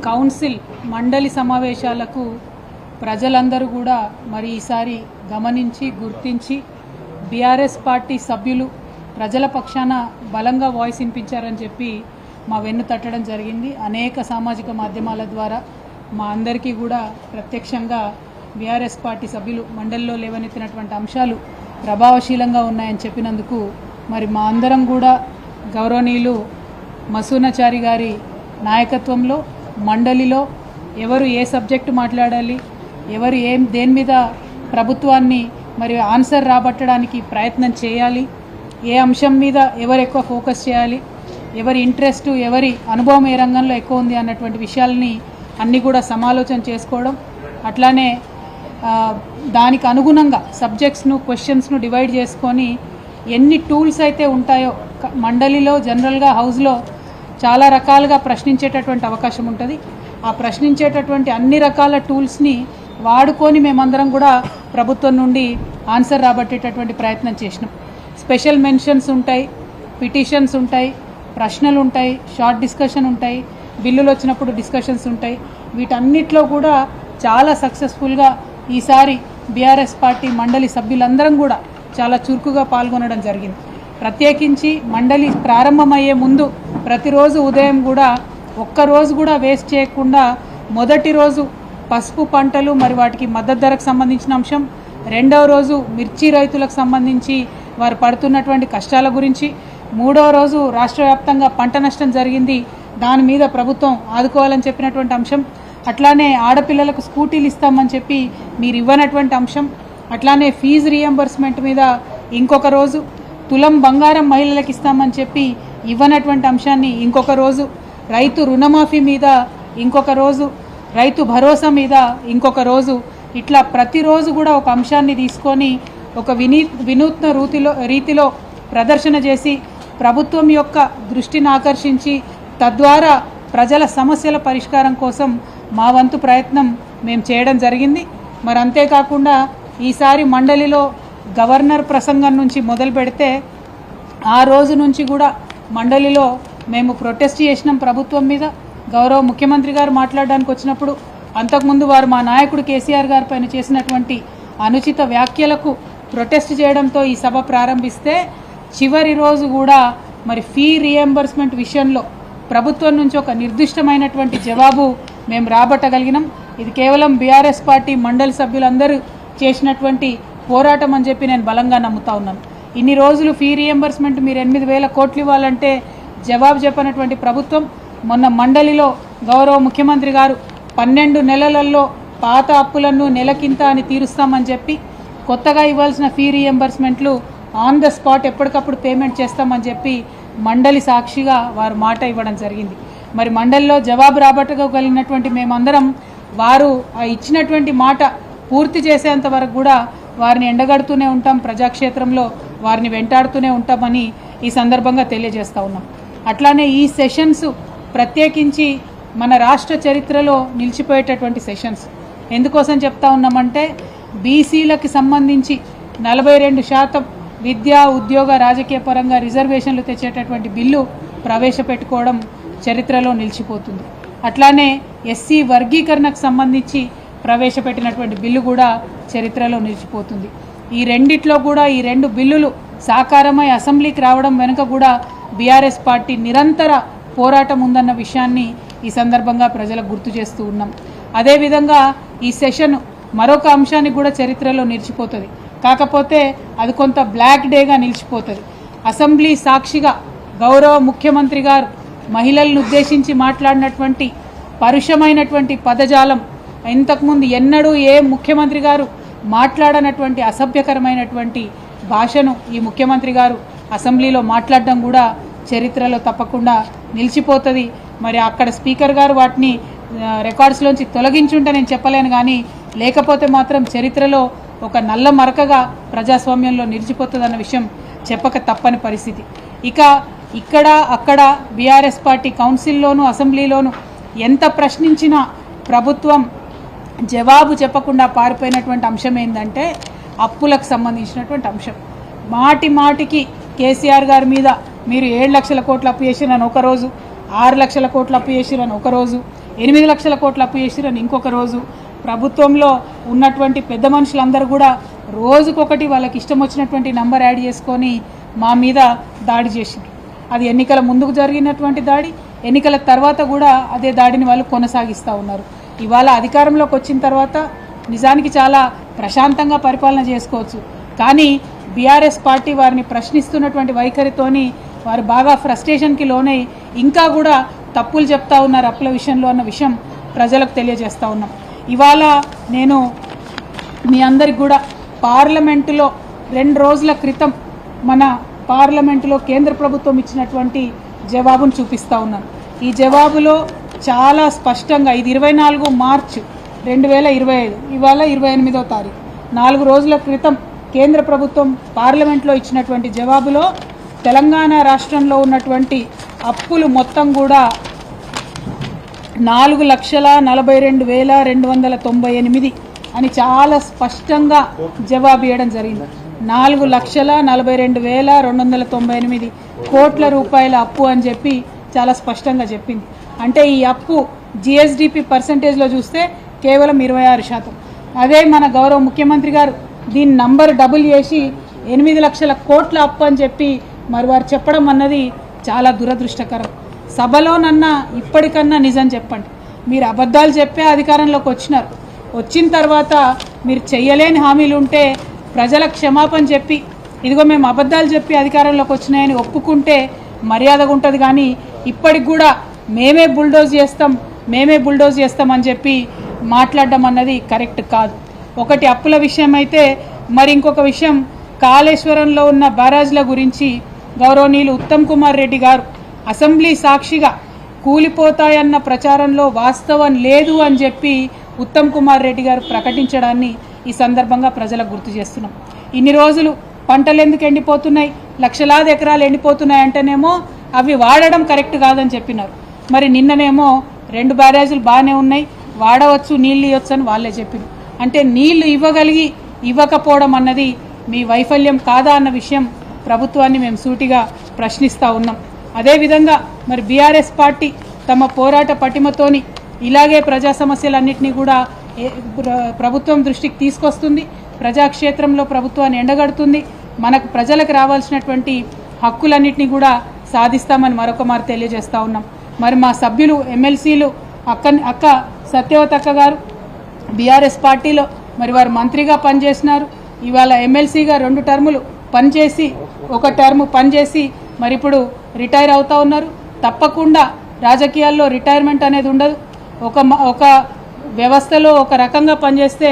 Council మండలి సమావేశాలకు ప్రజలందరూ కూడా మరి ఈసారి గమనించి గుర్తించి బీఆర్ఎస్ పార్టీ సభ్యులు ప్రజల పక్షాన బలంగా వాయిస్ వినిపించారని చెప్పి మా వెన్ను తట్టడం జరిగింది. అనేక సామాజిక మాధ్యమాల ద్వారా మా అందరికీ కూడా ప్రత్యక్షంగా బీఆర్ఎస్ పార్టీ సభ్యులు మండలిలో లేవనెత్తినటువంటి అంశాలు ప్రభావశీలంగా ఉన్నాయని చెప్పినందుకు మరి మా అందరం కూడా గౌరవనీయులు మసూనాచారి గారి నాయకత్వంలో మండలిలో ఎవరు ఏ సబ్జెక్టు మాట్లాడాలి, ఎవరు దేని మీద ప్రభుత్వాన్ని మరి ఆన్సర్ రాబట్టడానికి ప్రయత్నం చేయాలి, ఏ అంశం మీద ఎవరు ఎక్కువ ఫోకస్ చేయాలి, ఎవరి ఇంట్రెస్ట్ ఎవరి అనుభవం ఏ రంగంలో ఎక్కువ ఉంది అన్నటువంటి విషయాలని అన్నీ కూడా సమాలోచన చేసుకోవడం, అట్లానే దానికి అనుగుణంగా సబ్జెక్ట్స్ను క్వశ్చన్స్ను డివైడ్ చేసుకొని ఎన్ని టూల్స్ అయితే ఉంటాయో మండలిలో జనరల్గా హౌస్లో చాలా రకాలుగా ప్రశ్నించేటటువంటి అవకాశం ఉంటుంది. ఆ ప్రశ్నించేటటువంటి అన్ని రకాల టూల్స్ని వాడుకొని మేమందరం కూడా ప్రభుత్వం నుండి ఆన్సర్ రాబట్టేటటువంటి ప్రయత్నం చేసినాం. స్పెషల్ మెన్షన్స్ ఉంటాయి, పిటిషన్స్ ఉంటాయి, ప్రశ్నలు ఉంటాయి, షార్ట్ డిస్కషన్ ఉంటాయి, బిల్లులు వచ్చినప్పుడు డిస్కషన్స్ ఉంటాయి. వీటన్నిటిలో కూడా చాలా సక్సెస్ఫుల్గా ఈసారి బీఆర్ఎస్ పార్టీ మండలి సభ్యులందరం కూడా చాలా చురుకుగా పాల్గొనడం జరిగింది. ప్రత్యేకించి మండలి ప్రారంభమయ్యే ముందు ప్రతిరోజు ఉదయం కూడా ఒక్కరోజు కూడా వేస్ట్ చేయకుండా మొదటి రోజు పసుపు పంటలు మరి వాటికి మద్దతు ధరకు సంబంధించిన అంశం, రెండవ రోజు మిర్చి రైతులకు సంబంధించి వారు పడుతున్నటువంటి కష్టాల గురించి, మూడవ రోజు రాష్ట్ర వ్యాప్తంగా పంట నష్టం జరిగింది, దాని మీద ప్రభుత్వం ఆదుకోవాలని చెప్పినటువంటి అంశం, అట్లానే ఆడపిల్లలకు స్కూటీలు ఇస్తామని చెప్పి మీరు ఇవ్వనటువంటి అంశం, అట్లానే ఫీజు రీఎంబర్స్మెంట్ మీద ఇంకొక రోజు, తులం బంగారం మహిళలకు ఇస్తామని చెప్పి ఇవ్వనటువంటి అంశాన్ని ఇంకొక రోజు, రైతు రుణమాఫీ మీద ఇంకొక రోజు, రైతు భరోసా మీద ఇంకొక రోజు, ఇట్లా ప్రతిరోజు కూడా ఒక అంశాన్ని తీసుకొని ఒక వినూత్న రీతిలో ప్రదర్శన చేసి ప్రభుత్వం యొక్క దృష్టిని ఆకర్షించి తద్వారా ప్రజల సమస్యల పరిష్కారం కోసం మా వంతు ప్రయత్నం మేము చేయడం జరిగింది. మరి అంతేకాకుండా ఈసారి మండలిలో గవర్నర్ ప్రసంగం నుంచి మొదలు పెడితే ఆ రోజు నుంచి కూడా మండలిలో మేము ప్రొటెస్ట్ చేసినాం ప్రభుత్వం మీద. గౌరవ ముఖ్యమంత్రి గారు మాట్లాడడానికి వచ్చినప్పుడు అంతకుముందు వారు మా నాయకుడు కేసీఆర్ గారి పైన చేసినటువంటి అనుచిత వ్యాఖ్యలకు ప్రొటెస్ట్ చేయడంతో ఈ సభ ప్రారంభిస్తే చివరి రోజు కూడా మరి ఫీ రీఎంబర్స్మెంట్ విషయంలో ప్రభుత్వం నుంచి ఒక నిర్దిష్టమైనటువంటి జవాబు మేము రాబట్టగలిగినాం. ఇది కేవలం బీఆర్ఎస్ పార్టీ మండలి సభ్యులందరూ చేసినటువంటి పోరాటం అని చెప్పి నేను బలంగా నమ్ముతా ఉన్నాను. ఇన్ని రోజులు ఫీ రీఎంబర్స్మెంట్ మీరు 8,000 కోట్లు ఇవ్వాలంటే జవాబు చెప్పనటువంటి ప్రభుత్వం మొన్న మండలిలో గౌరవ ముఖ్యమంత్రి గారు 12 నెలలలో పాత అప్పులను నెలకింత అని తీరుస్తామని చెప్పి కొత్తగా ఇవ్వాల్సిన ఫీ రీఎంబర్స్మెంట్లు ఆన్ ద స్పాట్ ఎప్పటికప్పుడు పేమెంట్ చేస్తామని చెప్పి మండలి సాక్షిగా వారు మాట ఇవ్వడం జరిగింది. మరి మండలిలో జవాబు రాబట్టగలిగినటువంటి మేమందరం వారు ఇచ్చినటువంటి మాట పూర్తి చేసేంత వరకు కూడా వారిని ఎండగడుతూనే ఉంటాం, ప్రజాక్షేత్రంలో వారిని వెంటాడుతూనే ఉంటామని ఈ సందర్భంగా తెలియజేస్తూ ఉన్నాం. అట్లానే ఈ సెషన్స్ ప్రత్యేకించి మన రాష్ట్ర చరిత్రలో నిలిచిపోయేటటువంటి సెషన్స్. ఎందుకోసం చెప్తా ఉన్నామంటే బీసీలకు సంబంధించి 42% విద్యా ఉద్యోగ రాజకీయ పరంగా రిజర్వేషన్లు తెచ్చేటటువంటి బిల్లు ప్రవేశపెట్టుకోవడం చరిత్రలో నిలిచిపోతుంది. అట్లానే ఎస్సీ వర్గీకరణకు సంబంధించి ప్రవేశపెట్టినటువంటి బిల్లు కూడా చరిత్రలో నిలిచిపోతుంది. ఈ రెండిట్లో కూడా ఈ 2 బిల్లులు సాకారమై అసెంబ్లీకి రావడం వెనుక కూడా బీఆర్ఎస్ పార్టీ నిరంతర పోరాటం ఉందన్న విషయాన్ని ఈ సందర్భంగా ప్రజలకు గుర్తు చేస్తూ ఉన్నాం. అదేవిధంగా ఈ సెషన్ మరొక అంశానికి కూడా చరిత్రలో నిలిచిపోతుంది. కాకపోతే అది కొంత బ్లాక్ డేగా నిలిచిపోతుంది. అసెంబ్లీ సాక్షిగా గౌరవ ముఖ్యమంత్రి గారు మహిళలను ఉద్దేశించి మాట్లాడినటువంటి పరుషమైనటువంటి పదజాలం ఇంతకుముందు ఎన్నడూ ఏ ముఖ్యమంత్రి గారు మాట్లాడనటువంటి అసభ్యకరమైనటువంటి భాషను ఈ ముఖ్యమంత్రి గారు అసెంబ్లీలో మాట్లాడడం కూడా చరిత్రలో తప్పకుండా నిలిచిపోతుంది. మరి అక్కడ స్పీకర్ గారు వాటిని రికార్డ్స్లోంచి తొలగించుంటే నేను చెప్పలేను, కానీ లేకపోతే మాత్రం చరిత్రలో ఒక నల్ల మరకగా ప్రజాస్వామ్యంలో నిలిచిపోతుందన్న విషయం చెప్పక తప్పని పరిస్థితి. ఇక ఇక్కడ అక్కడ బీఆర్ఎస్ పార్టీ కౌన్సిల్లోనూ అసెంబ్లీలోనూ ఎంత ప్రశ్నించినా ప్రభుత్వం జవాబు చెప్పకుండా పారిపోయినటువంటి అంశం ఏంటంటే అప్పులకు సంబంధించినటువంటి అంశం. మాటి మాటికి కేసీఆర్ గారి మీద మీరు 7 లక్షల కోట్లు అప్పు చేసిరని ఒకరోజు, 6 లక్షల కోట్లు అప్పు చేసిరని ఒకరోజు, 8 లక్షల కోట్ల అప్పు చేసిరని ఇంకొక రోజు, ప్రభుత్వంలో ఉన్నటువంటి పెద్ద మనుషులందరూ కూడా రోజుకొకటి వాళ్ళకి ఇష్టం వచ్చినటువంటి నంబర్ యాడ్ చేసుకొని మా మీద దాడి చేసింది. అది ఎన్నికల ముందుకు జరిగినటువంటి దాడి, ఎన్నికల తర్వాత కూడా అదే దాడిని వాళ్ళు కొనసాగిస్తూ ఉన్నారు. ఇవాళ అధికారంలోకి వచ్చిన తర్వాత నిజానికి చాలా ప్రశాంతంగా పరిపాలన చేసుకోవచ్చు, కానీ బీఆర్ఎస్ పార్టీ వారిని ప్రశ్నిస్తున్నటువంటి వైఖరితోని వారు బాగా ఫ్రస్ట్రేషన్కి లోనై ఇంకా కూడా తప్పులు చెప్తా ఉన్నారు అప్పుల విషయంలో అన్న విషయం ప్రజలకు తెలియజేస్తూ ఉన్నాం. ఇవాళ నేను మీ అందరికి కూడా పార్లమెంటులో 2 రోజుల క్రితం మన పార్లమెంటులో కేంద్ర ప్రభుత్వం ఇచ్చినటువంటి జవాబును చూపిస్తూ ఉన్నాను. ఈ జవాబులో చాలా స్పష్టంగా, ఇది 24 మార్చి 2025, ఇవాళ 28వ తారీఖు, 4 రోజుల క్రితం కేంద్ర ప్రభుత్వం పార్లమెంట్లో ఇచ్చినటువంటి జవాబులో తెలంగాణ రాష్ట్రంలో ఉన్నటువంటి అప్పులు మొత్తం కూడా 4,42,298 అని చాలా స్పష్టంగా జవాబు ఇవ్వడం జరిగింది. 4,42,298 కోట్ల రూపాయల అప్పు అని చెప్పి చాలా స్పష్టంగా చెప్పింది. అంటే ఈ అప్పు జిఎస్డిపి పర్సంటేజ్లో చూస్తే కేవలం 26%. అదే మన గౌరవ ముఖ్యమంత్రి గారు దీని నంబర్ డబుల్ చేసి 8 లక్షల కోట్ల అప్పు అని చెప్పి మరి వారు చెప్పడం అన్నది చాలా దురదృష్టకరం. సభలోనన్నా ఇప్పటికన్నా నిజం చెప్పండి. మీరు అబద్ధాలు చెప్పే అధికారంలోకి వచ్చినారు, వచ్చిన తర్వాత మీరు చెయ్యలేని హామీలు ఉంటే ప్రజలకు క్షమాపణ చెప్పి ఇదిగో మేము అబద్ధాలు చెప్పి అధికారంలోకి వచ్చినాయని ఒప్పుకుంటే మర్యాదగా ఉంటుంది. కానీ ఇప్పటికి కూడా మేమే బుల్డోజ్ చేస్తామని చెప్పి మాట్లాడడం అన్నది కరెక్ట్ కాదు. ఒకటి అప్పుల విషయం అయితే, మరి ఇంకొక విషయం కాళేశ్వరంలో ఉన్న బ్యారాజ్ల గురించి గౌరవనీయులు ఉత్తమ్ కుమార్ రెడ్డి గారు అసెంబ్లీ సాక్షిగా కూలిపోతాయన్న ప్రచారంలో వాస్తవం లేదు అని చెప్పి ఉత్తమ్ కుమార్ రెడ్డి గారు ప్రకటించడాన్ని ఈ సందర్భంగా ప్రజలకు గుర్తు చేస్తున్నాం. ఇన్ని రోజులు పంటలు ఎందుకు ఎండిపోతున్నాయి, లక్షలాది ఎకరాలు ఎండిపోతున్నాయి అంటేనేమో అవి వాడడం కరెక్ట్ కాదని చెప్పినారు. మరి నిన్ననేమో 2 బ్యారేజీలు బాగానే ఉన్నాయి, వాడవచ్చు, నీళ్ళు ఇవ్వచ్చు అని వాళ్ళే చెప్పినారు. అంటే నీళ్లు ఇవ్వకపోవడం అన్నది మీ వైఫల్యం కాదా అన్న విషయం ప్రభుత్వాన్ని మేము సూటిగా ప్రశ్నిస్తూ ఉన్నాం. అదేవిధంగా మరి బీఆర్ఎస్ పార్టీ తమ పోరాట పటిమతోని ఇలాగే ప్రజా సమస్యలన్నింటినీ కూడా ప్రభుత్వం దృష్టికి తీసుకొస్తుంది, ప్రజాక్షేత్రంలో ప్రభుత్వాన్ని ఎండగడుతుంది, మనకు ప్రజలకు రావాల్సినటువంటి హక్కులన్నింటినీ కూడా సాధిస్తామని మరొక మారు తెలియజేస్తూ ఉన్నాం. మరి మా సభ్యులు ఎమ్మెల్సీలు అక్క సత్యవతక్క గారు బీఆర్ఎస్ పార్టీలో మరి వారు మంత్రిగా పనిచేసినారు, ఇవాళ ఎమ్మెల్సీగా 2 టర్ములు పనిచేసి 1 టర్ము పనిచేసి మరి ఇప్పుడు రిటైర్ అవుతూ ఉన్నారు. తప్పకుండా రాజకీయాల్లో రిటైర్మెంట్ అనేది ఉండదు. ఒక వ్యవస్థలో ఒక రకంగా పనిచేస్తే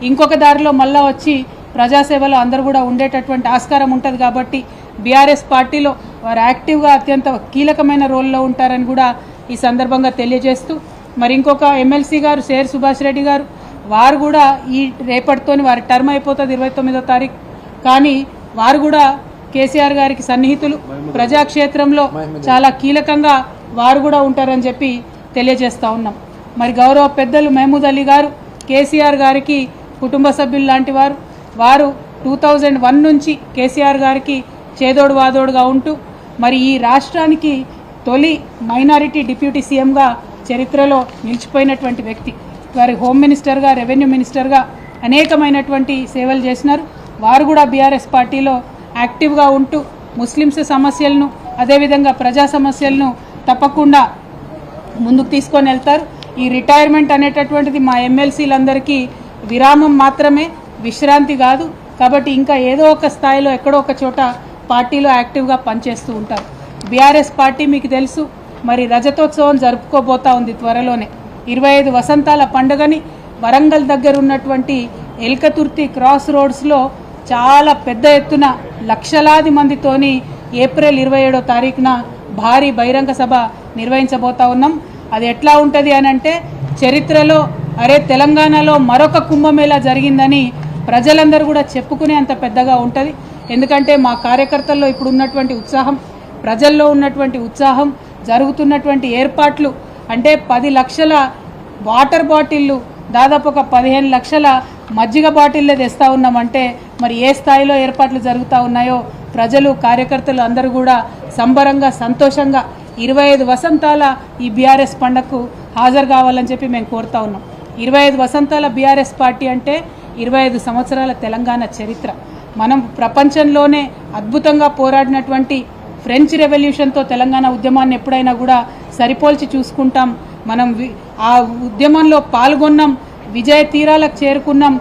ఇంకొక దారిలో మళ్ళా వచ్చి ప్రజాసేవలో అందరూ కూడా ఉండేటటువంటి ఆస్కారం ఉంటుంది. కాబట్టి బీఆర్ఎస్ పార్టీలో వారు యాక్టివ్గా అత్యంత కీలకమైన రోల్లో ఉంటారని కూడా ఈ సందర్భంగా తెలియజేస్తూ, మరి ఇంకొక ఎమ్మెల్సీ గారు శేర్ సుభాష్ రెడ్డి గారు, వారు కూడా ఈ రేపటితోని వారి టర్మ్ అయిపోతుంది 29వ తారీఖు. కానీ వారు కూడా కేసీఆర్ గారికి సన్నిహితులు, ప్రజాక్షేత్రంలో చాలా కీలకంగా వారు కూడా ఉంటారని చెప్పి తెలియజేస్తూ ఉన్నాం. మరి గౌరవ పెద్దలు మహమూద్ అలీ గారు కేసీఆర్ గారికి కుటుంబ సభ్యులు లాంటి వారు 2001 నుంచి కేసీఆర్ గారికి చేదోడు వాదోడుగా ఉంటూ మరి ఈ రాష్ట్రానికి తొలి మైనారిటీ డిప్యూటీ సీఎంగా చరిత్రలో నిలిచిపోయినటువంటి వ్యక్తి. వారి హోమ్ మినిస్టర్గా, రెవెన్యూ మినిస్టర్గా అనేకమైనటువంటి సేవలు చేసినారు. వారు కూడా బీఆర్ఎస్ పార్టీలో యాక్టివ్గా ఉంటూ ముస్లిమ్స్ సమస్యలను, అదేవిధంగా ప్రజా సమస్యలను తప్పకుండా ముందుకు తీసుకొని వెళ్తారు. ఈ రిటైర్మెంట్ అనేటటువంటిది మా ఎమ్మెల్సీలందరికీ విరామం మాత్రమే, విశ్రాంతి కాదు. కాబట్టి ఇంకా ఏదో ఒక స్థాయిలో ఎక్కడో ఒక చోట పార్టీలో యాక్టివ్గా పనిచేస్తూ ఉంటారు. బీఆర్ఎస్ పార్టీ మీకు తెలుసు మరి రజతోత్సవం జరుపుకోబోతా ఉంది త్వరలోనే. 25 వసంతాల పండుగని వరంగల్ దగ్గర ఉన్నటువంటి ఎల్కతుర్తి క్రాస్ రోడ్స్లో చాలా పెద్ద ఎత్తున లక్షలాది మందితోని ఏప్రిల్ 27వ తారీఖున భారీ బహిరంగ సభ నిర్వహించబోతా ఉన్నాం. అది ఎట్లా ఉంటుంది అని అంటే, చరిత్రలో అరే తెలంగాణలో మరొక కుంభమేళా జరిగిందని ప్రజలందరూ కూడా చెప్పుకునే అంత పెద్దగా ఉంటుంది. ఎందుకంటే మా కార్యకర్తల్లో ఇప్పుడు ఉన్నటువంటి ఉత్సాహం, ప్రజల్లో ఉన్నటువంటి ఉత్సాహం, జరుగుతున్నటువంటి ఏర్పాట్లు అంటే 10 లక్షల వాటర్ బాటిళ్ళు, దాదాపు ఒక 15 లక్షల మజ్జిగ బాటిళ్ళే తెస్తూ ఉన్నామంటే మరి ఏ స్థాయిలో ఏర్పాట్లు జరుగుతూ ఉన్నాయో ప్రజలు, కార్యకర్తలు అందరూ కూడా సంబరంగా, సంతోషంగా 25 వసంతాల ఈ బీఆర్ఎస్ పండగకు హాజరు కావాలని చెప్పి మేము కోరుతా ఉన్నాం. 25 వసంతాల బీఆర్ఎస్ పార్టీ అంటే 25 సంవత్సరాల తెలంగాణ చరిత్ర. మనం ప్రపంచంలోనే అద్భుతంగా పోరాడినటువంటి ఫ్రెంచ్ రెవల్యూషన్తో తెలంగాణ ఉద్యమాన్ని ఎప్పుడైనా కూడా సరిపోల్చి చూసుకుంటాం. మనం ఆ ఉద్యమంలో పాల్గొన్నాం, విజయ తీరాలకు చేరుకున్నాం,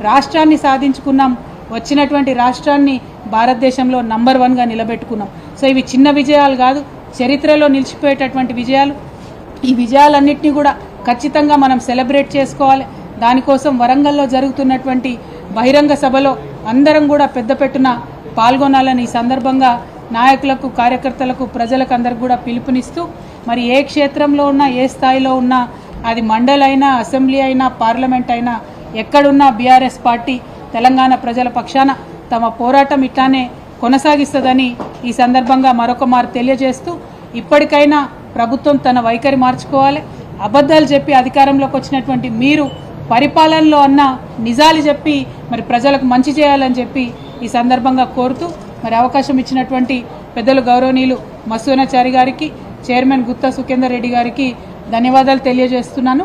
రాష్ట్రాన్ని సాధించుకున్నాం, వచ్చినటువంటి రాష్ట్రాన్ని భారతదేశంలో నంబర్ 1గా నిలబెట్టుకున్నాం. సో ఇవి చిన్న విజయాలు కాదు, చరిత్రలో నిలిచిపోయేటటువంటి విజయాలు. ఈ విజయాలన్నింటినీ కూడా ఖచ్చితంగా మనం సెలబ్రేట్ చేసుకోవాలి. దానికోసం వరంగల్లో జరుగుతున్నటువంటి బహిరంగ సభలో అందరం కూడా పెద్ద పెట్టున పాల్గొనాలని ఈ సందర్భంగా నాయకులకు, కార్యకర్తలకు, ప్రజలకు అందరికి కూడా పిలుపునిస్తూ, మరి ఏ క్షేత్రంలో ఉన్నా, ఏ స్థాయిలో ఉన్నా, అది మండలి అయినా, అసెంబ్లీ అయినా, పార్లమెంట్ అయినా, ఎక్కడున్నా బీఆర్ఎస్ పార్టీ తెలంగాణ ప్రజల పక్షాన తమ పోరాటం ఇట్లానే కొనసాగిస్తుందని ఈ సందర్భంగా మరొక మారు తెలియజేస్తూ, ఇప్పటికైనా ప్రభుత్వం తన వైఖరి మార్చుకోవాలి. అబద్ధాలు చెప్పి అధికారంలోకి వచ్చినటువంటి మీరు పరిపాలనలో అన్న నిజాలు చెప్పి మరి ప్రజలకు మంచి చేయాలని చెప్పి ఈ సందర్భంగా కోరుతూ, మరి అవకాశం ఇచ్చినటువంటి పెద్దలు గౌరవనీయులు మసూనాచారి గారికి, చైర్మన్ గుత్తా సుఖేందర్ రెడ్డి గారికి ధన్యవాదాలు తెలియజేస్తున్నాను.